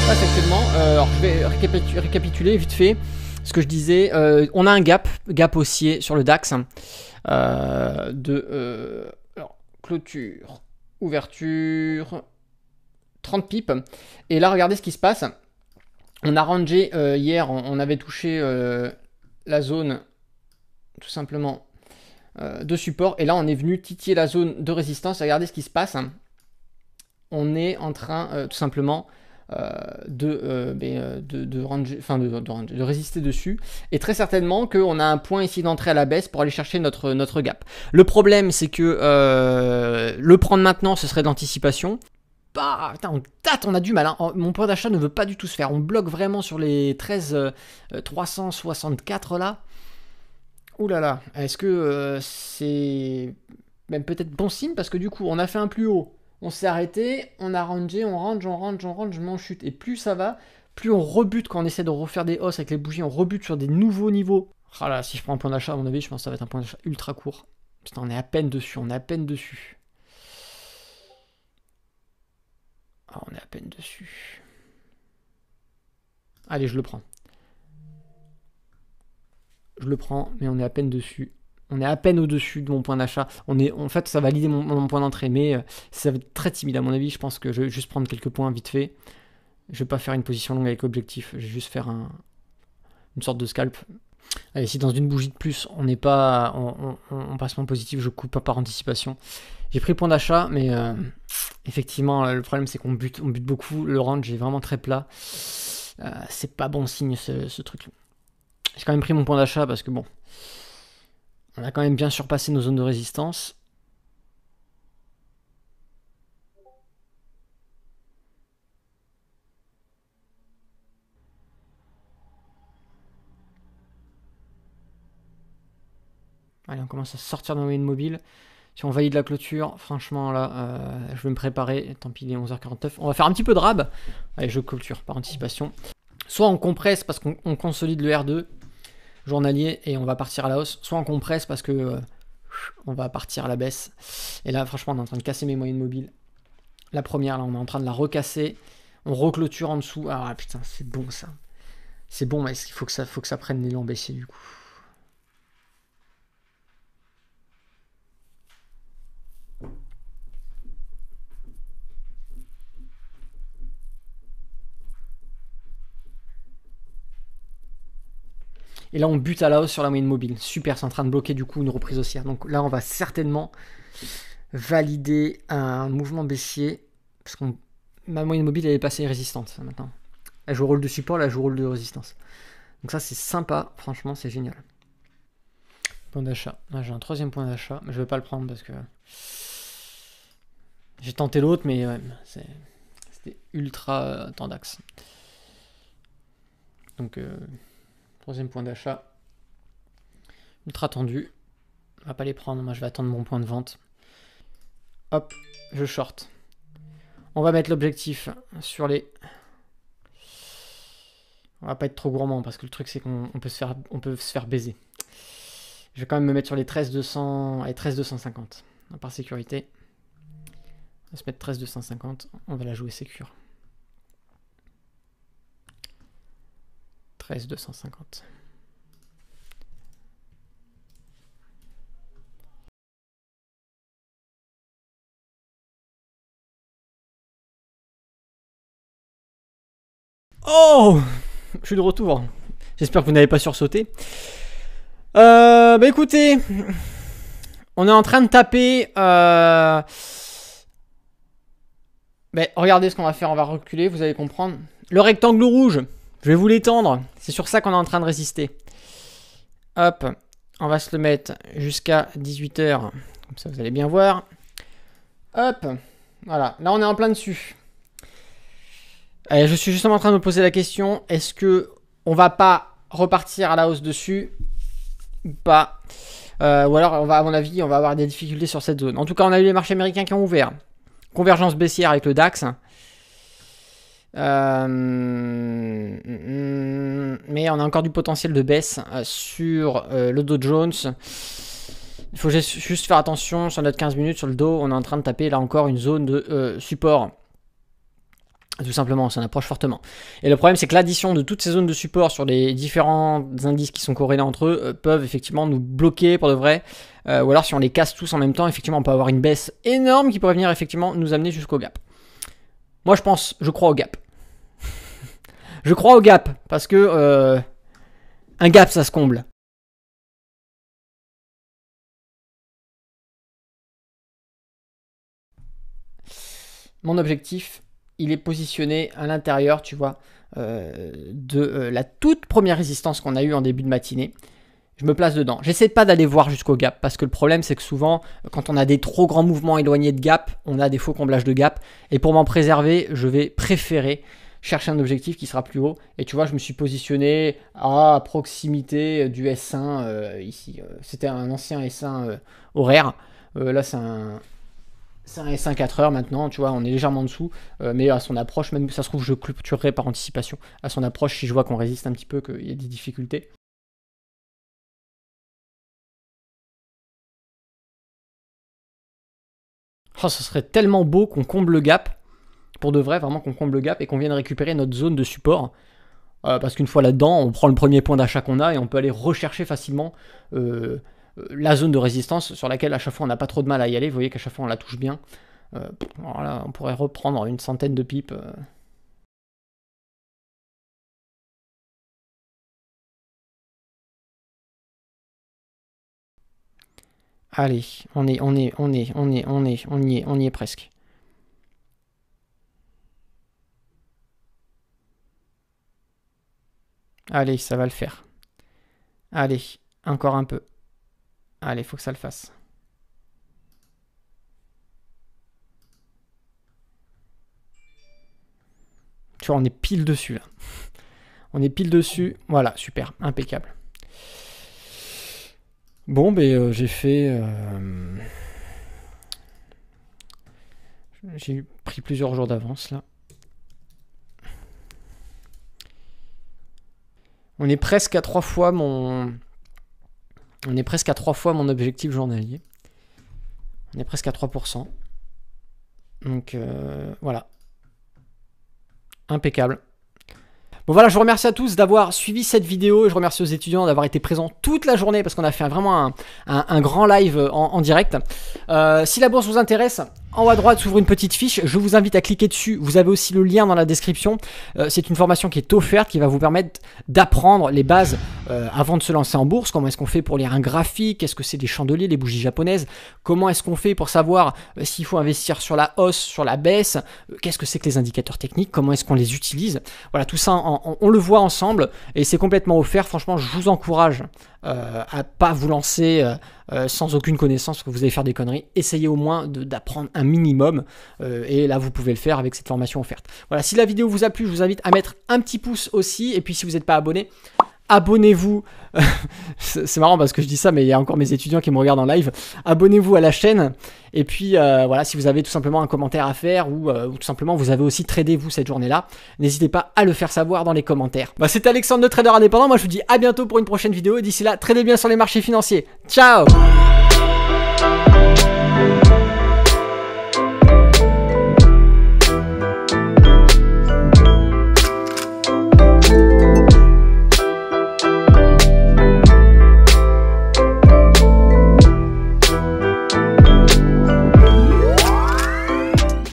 passe actuellement. Alors je vais récapituler vite fait ce que je disais. On a un gap haussier sur le DAX alors, clôture, ouverture, 30 pips. Et là, regardez ce qui se passe. On a rangé hier, on avait touché la zone tout simplement de support. Et là, on est venu titiller la zone de résistance. Regardez ce qui se passe. On est en train tout simplement de résister dessus. Et très certainement qu'on a un point ici d'entrée à la baisse pour aller chercher notre gap. Le problème, c'est que le prendre maintenant, ce serait de l'anticipation. Bah, putain, on tâte, on a du mal. Hein. Mon point d'achat ne veut pas du tout se faire. On bloque vraiment sur les 13 364 là. Ouh là là, est-ce que c'est même peut-être bon signe parce que du coup, on a fait un plus haut. On s'est arrêté, on a rangé, on range, mais on chute. Et plus ça va, plus on rebute quand on essaie de refaire des hausses avec les bougies, on rebute sur des nouveaux niveaux. Ah là, si je prends un point d'achat, à mon avis, je pense que ça va être un point d'achat ultra court. Putain, on est à peine dessus, Ah, on est à peine dessus. Allez, je le prends. Je le prends, mais on est à peine dessus. On est à peine au-dessus de mon point d'achat. En fait, ça va valider mon point d'entrée, mais ça va être très timide à mon avis. Je pense que je vais juste prendre quelques points vite fait. Je vais pas faire une position longue avec objectif. Je vais juste faire une sorte de scalp. Allez, si dans une bougie de plus, on n'est pas en passement positif, je coupe pas par anticipation. J'ai pris point d'achat, mais effectivement, le problème c'est qu'on bute beaucoup. Le range est vraiment très plat. C'est pas bon signe ce truc. J'ai quand même pris mon point d'achat parce que bon. On a quand même bien surpassé nos zones de résistance. Allez, on commence à sortir de la moyenne mobile. Si on valide la clôture, franchement là, je vais me préparer. Tant pis, il est 11h49. On va faire un petit peu de rab. Allez, je clôture par anticipation. Soit on compresse parce qu'on consolide le R2 journalier et on va partir à la hausse. Soit on compresse parce que on va partir à la baisse. Et là, franchement, on est en train de casser mes moyennes mobiles. La première, là, on est en train de la recasser. On reclôture en dessous. Ah putain, c'est bon ça. C'est bon, mais il faut que ça prenne l'élan baissier du coup. Et là, on bute à la hausse sur la moyenne mobile. Super, c'est en train de bloquer du coup une reprise haussière. Donc là, on va certainement valider un mouvement baissier. Parce que ma moyenne mobile, elle est passée résistante maintenant. Elle joue rôle de support, là, elle joue rôle de résistance. Donc ça, c'est sympa. Franchement, c'est génial. Point d'achat. Là, j'ai un troisième point d'achat. Mais je vais pas le prendre parce que j'ai tenté l'autre, mais ouais, c'était ultra tendax. Donc... troisième point d'achat. Ultra tendu. On va pas les prendre. Moi, je vais attendre mon point de vente. Hop, je short. On va mettre l'objectif sur les... On va pas être trop gourmand parce que le truc, c'est qu'on peut se faire baiser. Je vais quand même me mettre sur les 13 200 et 13 250. Par sécurité. On va se mettre 13 250. On va la jouer sécure. 13 250. Oh, je suis de retour. J'espère que vous n'avez pas sursauté. Bah écoutez, on est en train de taper. Regardez ce qu'on va faire. On va reculer, vous allez comprendre. Le rectangle rouge. Je vais vous l'étendre. C'est sur ça qu'on est en train de résister. Hop. On va se le mettre jusqu'à 18h. Comme ça, vous allez bien voir. Hop. Voilà. Là, on est en plein dessus. Je suis justement en train de me poser la question. Est-ce que on va pas repartir à la hausse dessus ou pas ou alors, à mon avis, on va avoir des difficultés sur cette zone. En tout cas, on a eu les marchés américains qui ont ouvert. Convergence baissière avec le DAX. Mais on a encore du potentiel de baisse sur le Dow Jones. Il faut juste faire attention sur notre 15 minutes sur le Dow. On est en train de taper là encore une zone de support. Tout simplement, on s'en approche fortement. Et le problème, c'est que l'addition de toutes ces zones de support sur les différents indices qui sont corrélés entre eux peuvent effectivement nous bloquer pour de vrai. Ou alors, si on les casse tous en même temps, effectivement, on peut avoir une baisse énorme qui pourrait venir effectivement nous amener jusqu'au gap. Moi, je crois au gap. Je crois au gap parce que un gap, ça se comble. Mon objectif, il est positionné à l'intérieur, tu vois, de la toute première résistance qu'on a eue en début de matinée. Je me place dedans. J'essaie pas d'aller voir jusqu'au gap, parce que le problème, c'est que souvent, quand on a des trop grands mouvements éloignés de gap, on a des faux comblages de gap. Et pour m'en préserver, je vais préférer chercher un objectif qui sera plus haut. Et tu vois, je me suis positionné à proximité du S1 ici. C'était un ancien S1 horaire. Là, c'est un S1 4 heures maintenant, tu vois, on est légèrement en dessous, mais à son approche, même ça se trouve, je clôturerai par anticipation. À son approche, si je vois qu'on résiste un petit peu, qu'il y a des difficultés. Oh, ce serait tellement beau qu'on comble le gap, pour de vrai, vraiment qu'on comble le gap et qu'on vienne récupérer notre zone de support. Parce qu'une fois là-dedans, on prend le premier point d'achat qu'on a et on peut aller rechercher facilement la zone de résistance sur laquelle à chaque fois on n'a pas trop de mal à y aller. Vous voyez qu'à chaque fois on la touche bien. Alors là, on pourrait reprendre une centaine de pipes. Allez, on y est presque. Allez, ça va le faire. Allez, encore un peu. Allez, faut que ça le fasse. Tu vois, on est pile dessus là. On est pile dessus. Voilà, super, impeccable. Bon, ben j'ai fait... J'ai pris plusieurs jours d'avance là. On est presque à 3 fois mon... On est presque à 3 fois mon objectif journalier. On est presque à 3%. Donc voilà. Impeccable. Bon voilà, je vous remercie à tous d'avoir suivi cette vidéo et je remercie aux étudiants d'avoir été présents toute la journée parce qu'on a fait vraiment un grand live en direct. Si la bourse vous intéresse, en haut à droite s'ouvre une petite fiche, je vous invite à cliquer dessus, vous avez aussi le lien dans la description. C'est une formation qui est offerte, qui va vous permettre d'apprendre les bases avant de se lancer en bourse. Comment est-ce qu'on fait pour lire un graphique, qu'est-ce que c'est des chandeliers, les bougies japonaises, comment est-ce qu'on fait pour savoir s'il faut investir sur la hausse, sur la baisse, qu'est-ce que c'est que les indicateurs techniques, comment est-ce qu'on les utilise. Voilà, tout ça on le voit ensemble et c'est complètement offert. Franchement, je vous encourage à pas vous lancer sans aucune connaissance, parce que vous allez faire des conneries. Essayez au moins d'apprendre un minimum et là vous pouvez le faire avec cette formation offerte. Voilà, si la vidéo vous a plu, je vous invite à mettre un petit pouce aussi, et puis si vous n'êtes pas abonné, abonnez-vous. C'est marrant parce que je dis ça, mais il y a encore mes étudiants qui me regardent en live. Abonnez-vous à la chaîne. Et puis voilà, si vous avez tout simplement un commentaire à faire ou tout simplement vous avez aussi tradé vous cette journée-là, n'hésitez pas à le faire savoir dans les commentaires. C'était Alexandre de Trader Indépendant. Moi je vous dis à bientôt pour une prochaine vidéo. Et d'ici là, tradez bien sur les marchés financiers. Ciao!